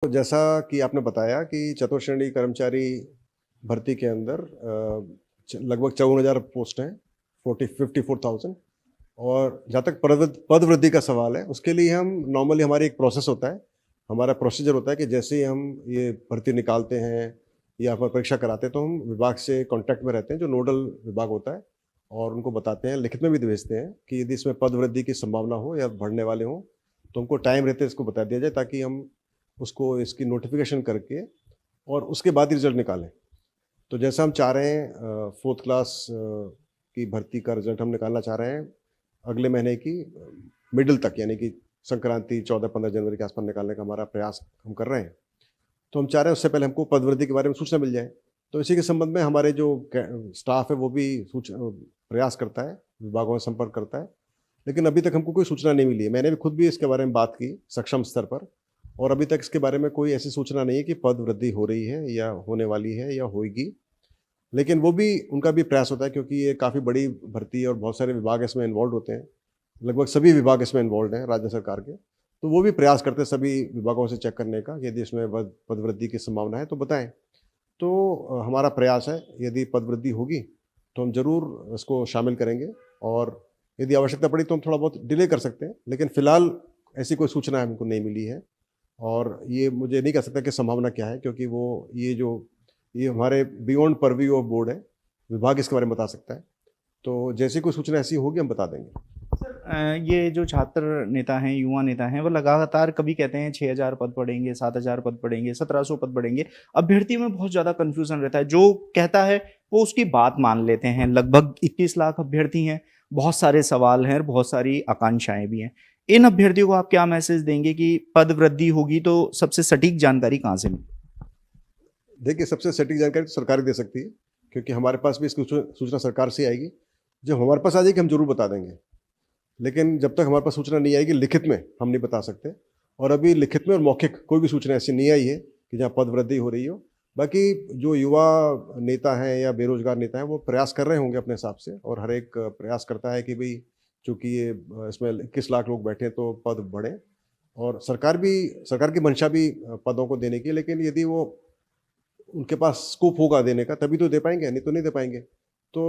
तो जैसा कि आपने बताया कि चतुर्श्रेणी कर्मचारी भर्ती के अंदर लगभग 54,000 पोस्ट हैं, 54,000। और जहाँ तक पद वृद्धि का सवाल है, उसके लिए हम नॉर्मली हमारी एक प्रोसेस होता है, हमारा प्रोसीजर होता है कि जैसे ही हम ये भर्ती निकालते हैं या फिर परीक्षा कराते हैं, तो हम विभाग से कॉन्टैक्ट में रहते हैं, जो नोडल विभाग होता है, और उनको बताते हैं, लिखित में भी भेजते हैं कि यदि इसमें पद वृद्धि की संभावना हो या बढ़ने वाले हों, तो हमको टाइम रहते इसको बता दिया जाए, ताकि हम उसको इसकी नोटिफिकेशन करके और उसके बाद ही रिजल्ट निकालें। तो जैसा हम चाह रहे हैं, फोर्थ क्लास की भर्ती का रिजल्ट हम निकालना चाह रहे हैं अगले महीने की मिडिल तक, यानी कि संक्रांति 14-15 जनवरी के आसपास निकालने का हमारा प्रयास हम कर रहे हैं। तो हम चाह रहे हैं उससे पहले हमको पदवृद्धि के बारे में सूचना मिल जाए। तो इसी के संबंध में हमारे जो स्टाफ है वो भी प्रयास करता है, विभागों में संपर्क करता है, लेकिन अभी तक हमको कोई सूचना नहीं मिली है। मैंने भी खुद भी इसके बारे में बात की सक्षम स्तर पर, और अभी तक इसके बारे में कोई ऐसी सूचना नहीं है कि पद वृद्धि हो रही है या होने वाली है या होगी। लेकिन वो भी उनका भी प्रयास होता है, क्योंकि ये काफ़ी बड़ी भर्ती है और बहुत सारे विभाग इसमें इन्वॉल्व होते हैं। लगभग सभी विभाग इसमें इन्वॉल्व हैं राज्य सरकार के। तो वो भी प्रयास करते हैं सभी विभागों से चेक करने का, यदि इसमें पदवृद्धि की संभावना है तो बताएं। तो हमारा प्रयास है, यदि पदवृद्धि होगी तो हम ज़रूर इसको शामिल करेंगे, और यदि आवश्यकता पड़ी तो हम थोड़ा बहुत डिले कर सकते हैं, लेकिन फिलहाल ऐसी कोई सूचना हमको नहीं मिली है। और ये मुझे नहीं कह सकता कि संभावना क्या है, क्योंकि वो ये हमारे बियॉन्ड परव्यू ऑफ बोर्ड है, विभाग इसके बारे में बता सकता है। तो जैसी कोई सूचना ऐसी होगी हम बता देंगे। सर, ये जो छात्र नेता हैं, युवा नेता हैं, वो लगातार कभी कहते हैं 6,000 पद पढ़ेंगे, 7,000 पद पढ़ेंगे, 1,700 पद पढ़ेंगे। अभ्यर्थी में बहुत ज़्यादा कन्फ्यूजन रहता है। जो कहता है वो उसकी बात मान लेते हैं। लगभग 21 लाख अभ्यर्थी हैं, बहुत सारे सवाल हैं और बहुत सारी आकांक्षाएं भी हैं। इन अभ्यर्थियों को आप क्या मैसेज देंगे कि पद वृद्धि होगी तो सबसे सटीक जानकारी कहाँ से मिले? देखिए, सबसे सटीक जानकारी तो सरकार ही दे सकती है, क्योंकि हमारे पास भी इसकी सूचना सरकार से आएगी। जब हमारे पास आ जाएगी हम जरूर बता देंगे, लेकिन जब तक हमारे पास सूचना नहीं आएगी लिखित में हम नहीं बता सकते। और अभी लिखित में और मौखिक कोई भी सूचना ऐसी नहीं आई है कि जहाँ पद वृद्धि हो रही हो। बाकी जो युवा नेता हैं या बेरोजगार नेता हैं वो प्रयास कर रहे होंगे अपने हिसाब से, और हर एक प्रयास करता है कि भाई, चूंकि ये इसमें 21 लाख लोग बैठे तो पद बढ़े। और सरकार की मंशा भी पदों को देने की है, लेकिन यदि वो उनके पास स्कोप होगा देने का तभी तो दे पाएंगे, नहीं तो नहीं दे पाएंगे। तो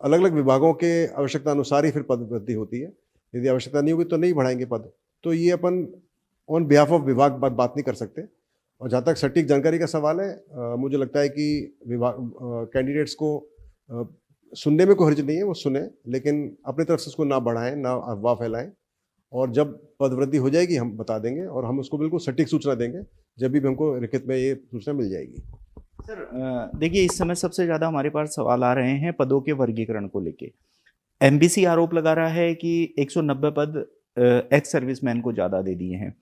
अलग अलग विभागों के आवश्यकता अनुसार ही फिर पद वृद्धि होती है। यदि आवश्यकता नहीं होगी तो नहीं बढ़ाएंगे पद। तो ये अपन ऑन बिहाफ ऑफ विभाग बात नहीं कर सकते। और जहाँ तक सटीक जानकारी का सवाल है, मुझे लगता है कि विभाग कैंडिडेट्स को अ, सुनने में कोई हर्ज नहीं है, वो सुने, लेकिन अपनी तरफ से उसको ना बढ़ाएं, ना अफवाह फैलाएं। और जब पद वृद्धि हो जाएगी हम बता देंगे, और हम उसको बिल्कुल सटीक सूचना देंगे जब भी हमको लिखित में ये सूचना मिल जाएगी। सर, देखिए, इस समय सबसे ज़्यादा हमारे पास सवाल आ रहे हैं पदों के वर्गीकरण को लेके। एमबीसी आरोप लगा रहा है कि 190 पद एक्स सर्विसमैन को ज़्यादा दे दिए हैं।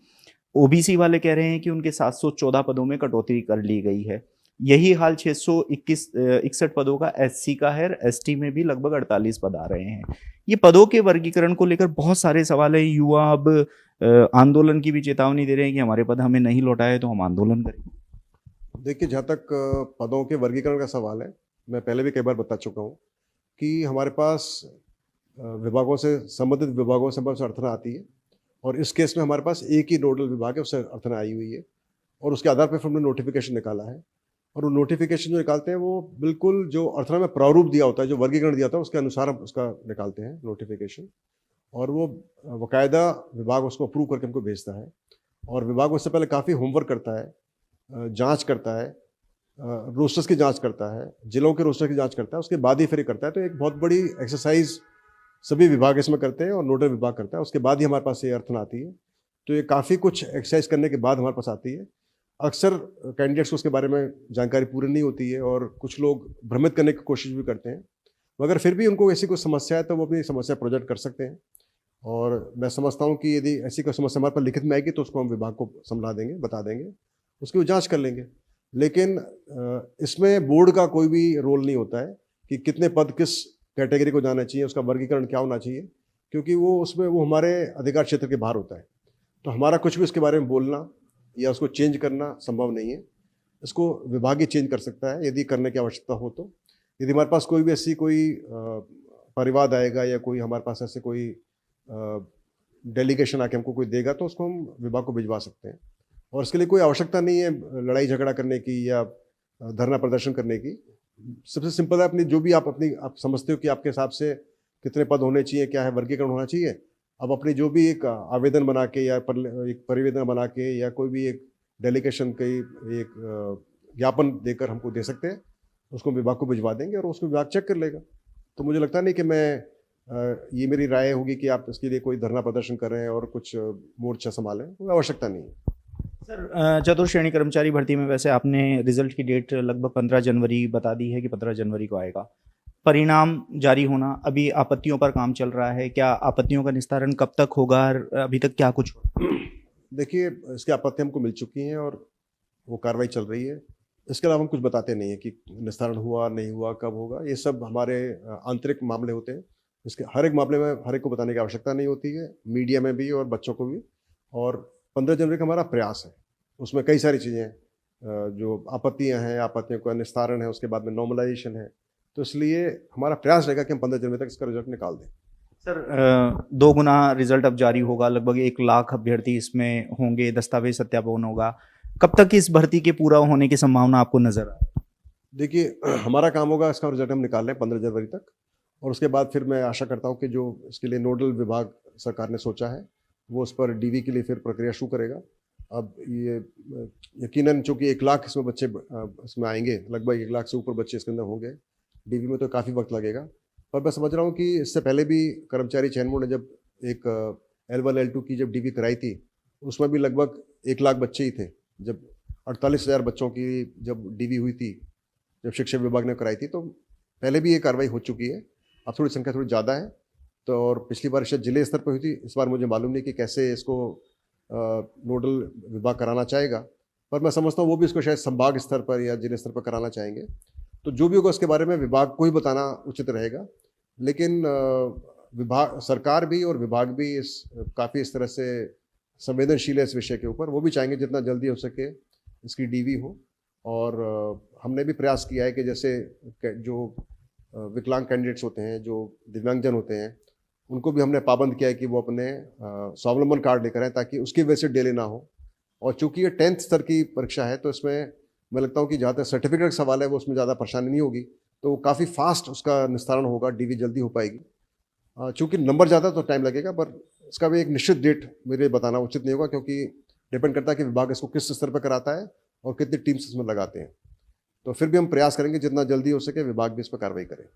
ओबीसी वाले कह रहे हैं कि उनके 714 पदों में कटौती कर ली गई है। यही हाल 661 पदों का एससी का है। एसटी में भी लगभग 48 पद आ रहे हैं। ये पदों के वर्गीकरण को लेकर बहुत सारे सवाल हैं। युवा अब आंदोलन की भी चेतावनी दे रहे हैं कि हमारे पद हमें नहीं लौटाए तो हम आंदोलन करेंगे। देखिए, जहाँ तक पदों के वर्गीकरण का सवाल है, मैं पहले भी कई बार बता चुका हूँ कि हमारे पास विभागों से संबंधित विभागों से बस अर्थना आती है, और इस केस में हमारे पास एक ही नोडल विभाग है, उससे अर्थना आई हुई है, और उसके आधार पर फिर हमने नोटिफिकेशन निकाला है। और वो नोटिफिकेशन जो निकालते हैं वो बिल्कुल जो अर्थना में प्रारूप दिया होता है, जो वर्गीकरण दिया होता है उसके अनुसार हम उसका निकालते हैं नोटिफिकेशन। और वो बाकायदा विभाग उसको अप्रूव करके हमको भेजता है, और विभाग उससे पहले काफ़ी होमवर्क करता है, जांच करता है, रोस्टर्स की जांच करता है, जिलों के रोस्टर की जांच करता है, उसके बाद ही फिर ये करता है। तो एक बहुत बड़ी एक्सरसाइज सभी विभाग इसमें करते हैं, और नोडल विभाग करता है, उसके बाद ही हमारे पास ये अर्थना आती है। तो ये काफ़ी कुछ एक्सरसाइज करने के बाद हमारे पास आती है। अक्सर कैंडिडेट्स को उसके बारे में जानकारी पूरी नहीं होती है, और कुछ लोग भ्रमित करने की कोशिश भी करते हैं, मगर फिर भी उनको ऐसी कोई समस्या है तो वो अपनी समस्या प्रोजेक्ट कर सकते हैं। और मैं समझता हूँ कि यदि ऐसी कोई समस्या हमारे पास लिखित में आएगी तो उसको हम विभाग को समझा देंगे, बता देंगे, उसकी वो जांच कर लेंगे। लेकिन इसमें बोर्ड का कोई भी रोल नहीं होता है कि कितने पद किस कैटेगरी को जाना चाहिए, उसका वर्गीकरण क्या होना चाहिए, क्योंकि वो हमारे अधिकार क्षेत्र के बाहर होता है। तो हमारा कुछ भी उसके बारे में बोलना या उसको चेंज करना संभव नहीं है। इसको विभाग ही चेंज कर सकता है यदि करने की आवश्यकता हो तो। यदि हमारे पास कोई भी ऐसी कोई परिवाद आएगा या कोई हमारे पास ऐसे कोई डेलीगेशन आके हमको कोई देगा तो उसको हम विभाग को भिजवा सकते हैं, और इसके लिए कोई आवश्यकता नहीं है लड़ाई झगड़ा करने की या धरना प्रदर्शन करने की। सबसे सिंपल है, अपनी जो भी आप समझते हो कि आपके हिसाब से कितने पद होने चाहिए, क्या है वर्गीकरण होना चाहिए, अब अपनी जो भी एक आवेदन बना के या एक परिवेदन बना के या कोई भी एक डेलीगेशन की एक ज्ञापन देकर हमको दे सकते हैं, उसको विभाग को भिजवा देंगे और उसको विभाग चेक कर लेगा। तो मुझे लगता नहीं कि ये मेरी राय होगी कि आप इसके लिए कोई धरना प्रदर्शन करें और कुछ मोर्चा संभालें, कोई आवश्यकता नहीं है। सर, चतुर्थ श्रेणी कर्मचारी भर्ती में वैसे आपने रिजल्ट की डेट लगभग 15 जनवरी बता दी है कि 15 जनवरी को आएगा। परिणाम जारी होना, अभी आपत्तियों पर काम चल रहा है, क्या आपत्तियों का निस्तारण कब तक होगा? अभी तक क्या कुछ देखिए, इसकी आपत्ति हमको मिल चुकी हैं और वो कार्रवाई चल रही है। इसके अलावा हम कुछ बताते नहीं हैं कि निस्तारण हुआ, नहीं हुआ, कब होगा। ये सब हमारे आंतरिक मामले होते हैं। इसके हर एक मामले में हर एक को बताने की आवश्यकता नहीं होती है, मीडिया में भी और बच्चों को भी। और 15 जनवरी का हमारा प्रयास है, उसमें कई सारी चीज़ें हैं, जो आपत्तियां हैं, आपत्तियों का निस्तारण है, उसके बाद में नॉर्मलाइजेशन है। तो इसलिए हमारा प्रयास रहेगा कि हम 15 जनवरी तक इसका रिजल्ट निकाल दें। सर, 2 गुना रिजल्ट अब जारी होगा, लगभग 1 लाख अभ्यर्थी इसमें होंगे, दस्तावेज सत्यापन होगा। कब तक इस भर्ती के पूरा होने की संभावना आपको नजर आ रही है? देखिए, हमारा काम होगा इसका रिजल्ट हम निकाल लें 15 जनवरी तक, और उसके बाद फिर मैं आशा करता हूँ कि जो इसके लिए नोडल विभाग सरकार ने सोचा है, वो उस पर डीवी के लिए फिर प्रक्रिया शुरू करेगा। अब ये यकीनन चूँकि 1 लाख इसमें बच्चे इसमें आएंगे, लगभग 1 लाख से ऊपर बच्चे इसके अंदर होंगे, डीवी में तो काफ़ी वक्त लगेगा। पर मैं समझ रहा हूँ कि इससे पहले भी कर्मचारी चयन बोर्ड ने जब एक L1 L2 की जब डीवी कराई थी, उसमें भी लगभग 1 लाख बच्चे ही थे। जब 48,000 बच्चों की जब डीवी हुई थी, जब शिक्षा विभाग ने कराई थी, तो पहले भी ये कार्रवाई हो चुकी है। अब थोड़ी संख्या थोड़ी ज़्यादा है, तो और पिछली बार शायद जिले स्तर पर हुई थी, इस बार मुझे मालूम नहीं कि कैसे इसको नोडल विभाग कराना चाहेगा, पर मैं समझता हूँ वो भी इसको शायद संभाग स्तर पर या जिले स्तर पर कराना चाहेंगे। तो जो भी होगा उसके बारे में विभाग को ही बताना उचित रहेगा। लेकिन विभाग, सरकार भी और विभाग भी काफ़ी इस तरह से संवेदनशील है इस विषय के ऊपर। वो भी चाहेंगे जितना जल्दी हो सके इसकी डीवी हो। और हमने भी प्रयास किया है कि जैसे जो विकलांग कैंडिडेट्स होते हैं, जो दिव्यांगजन होते हैं, उनको भी हमने पाबंद किया है कि वो अपने स्वावलंबन कार्ड लेकर आएँ, ताकि उसकी वजह से डिले ना हो। और चूंकि ये 10th स्तर की परीक्षा है, तो इसमें मैं लगता हूँ कि जहाँ तक सर्टिफिकेट का सवाल है, वो उसमें ज़्यादा परेशानी नहीं होगी, तो काफ़ी फास्ट उसका निस्तारण होगा, डीवी जल्दी हो पाएगी। चूँकि नंबर ज़्यादा तो टाइम लगेगा, पर इसका भी एक निश्चित डेट मेरे बताना उचित नहीं होगा, क्योंकि डिपेंड करता है कि विभाग इसको किस स्तर पर कराता है और कितनी टीम्स इसमें लगाते हैं। तो फिर भी हम प्रयास करेंगे जितना जल्दी हो सके विभाग भी इस पर कार्रवाई करे।